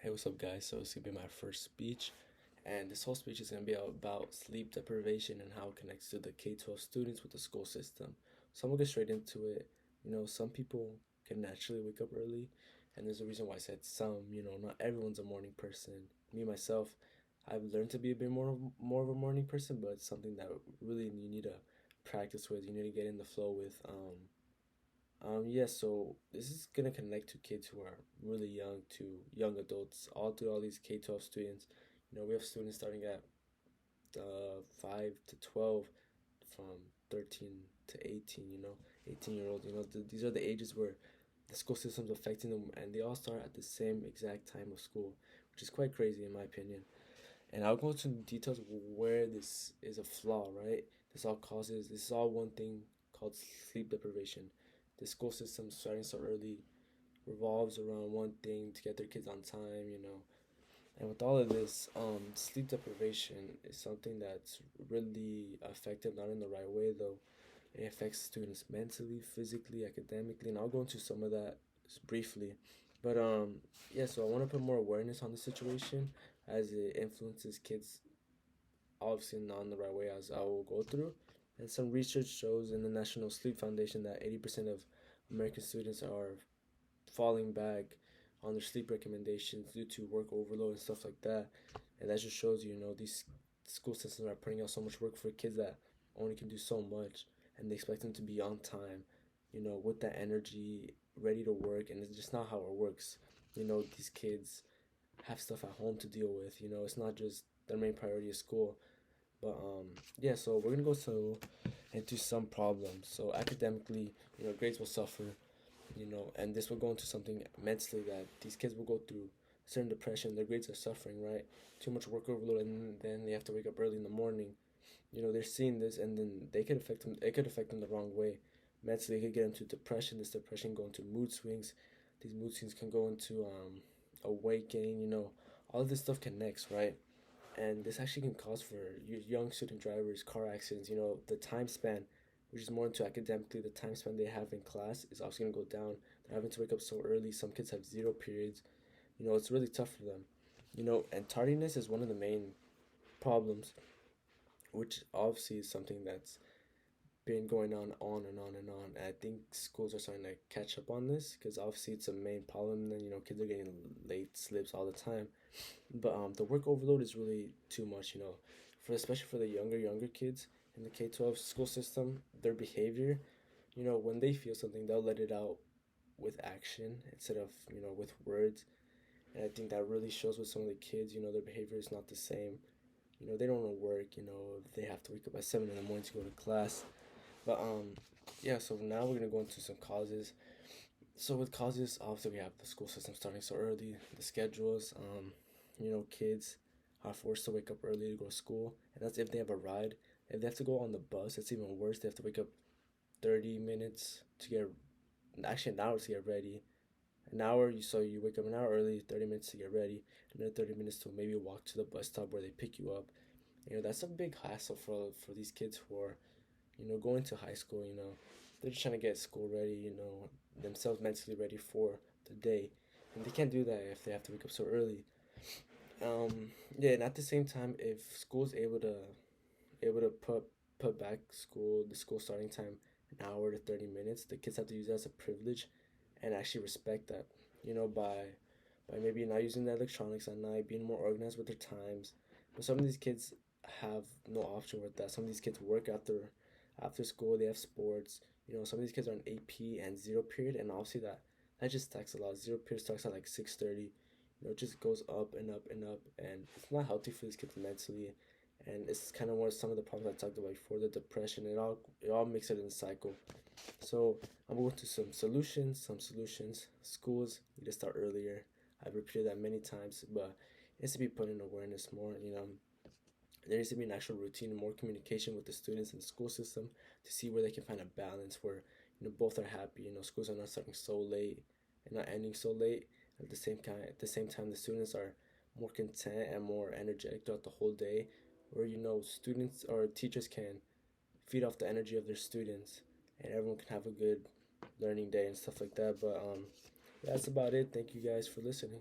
Hey, what's up, guys? So, it's gonna be my first speech, and this whole speech is gonna be about sleep deprivation and how it connects to the K 12 students with the school system. So, I'm gonna get straight into it. Some people can naturally wake up early, and there's a reason why I said some. Not everyone's a morning person. Me, myself, I've learned to be a bit more of a morning person, but it's something that really you need to practice with, you need to get in the flow with. Yeah, so this is gonna connect to kids who are really young to young adults, all through all these K-12 students. We have students starting at 5 to 12, from 13 to 18, 18-year-olds. These are the ages where the school system's affecting them, and they all start at the same exact time of school, which is quite crazy in my opinion. And I'll go into details where this is a flaw, right? This is all one thing called sleep deprivation. The school system starting so early revolves around one thing to get their kids on time. And with all of this, sleep deprivation is something that's really effective, not in the right way though. It affects students mentally, physically, academically, and I'll go into some of that briefly. But yeah, so I want to put more awareness on the situation as it influences kids, obviously not in the right way, as I will go through. And some research shows in the National Sleep Foundation that 80% of American students are falling back on their sleep recommendations due to work overload and stuff like that. And that just shows these school systems are putting out so much work for kids that only can do so much, and they expect them to be on time, with that energy, ready to work, and it's just not how it works. These kids have stuff at home to deal with. It's not just their main priority is school. But yeah, so we're gonna go into some problems. So academically, grades will suffer, and this will go into something mentally that these kids will go through certain depression. Their grades are suffering, right? Too much work overload, and then they have to wake up early in the morning. They're seeing this, and then they could affect them. It could affect them the wrong way. Mentally, it could get into depression. This depression go into mood swings. These mood swings can go into awakening. All of this stuff connects, right? And this actually can cause for young student drivers car accidents. The time span, which is more into academically, the time span they have in class is also going to go down. They're having to wake up so early. Some kids have zero periods. It's really tough for them. And tardiness is one of the main problems, which obviously is something that's been going on and on and on. And I think schools are starting to catch up on this because obviously it's a main problem. Then kids are getting late slips all the time. But the work overload is really too much. For especially for the younger kids in the K-12 school system, their behavior, when they feel something, they'll let it out with action instead of with words. And I think that really shows with some of the kids. Their behavior is not the same. They don't want to work. They have to wake up at 7 in the morning to go to class. But yeah. So now we're gonna go into some causes. So with causes, obviously we have the school system starting so early, the schedules. Kids are forced to wake up early to go to school, and that's if they have a ride. If they have to go on the bus, it's even worse. They have to wake up 30 minutes to get, actually an hour to get ready. An hour, you wake up an hour early, 30 minutes to get ready, and then 30 minutes to maybe walk to the bus stop where they pick you up. That's a big hassle for these kids who are going to high school. They're just trying to get school ready, themselves mentally ready for the day, and they can't do that if they have to wake up so early. Yeah, and at the same time, if school's able to put back the school starting time an hour to 30 minutes, the kids have to use that as a privilege, and actually respect that. By maybe not using the electronics at night, being more organized with their times. But some of these kids have no option with that. Some of these kids work after school. They have sports. Some of these kids are in AP and zero period, and obviously that just stacks a lot. Zero period starts at like 6:30. It just goes up and up and up, and it's not healthy for these kids mentally. And it's kind of one of some of the problems I talked about before, the depression. It all makes it in a cycle. So I'm going to some solutions. Schools need to start earlier. I've repeated that many times, but it needs to be put in awareness more. There needs to be an actual routine and more communication with the students in the school system to see where they can find a balance where both are happy. Schools are not starting so late and not ending so late. At the same time, the students are more content and more energetic throughout the whole day, where students or teachers can feed off the energy of their students, and everyone can have a good learning day and stuff like that. But that's about it. Thank you guys for listening.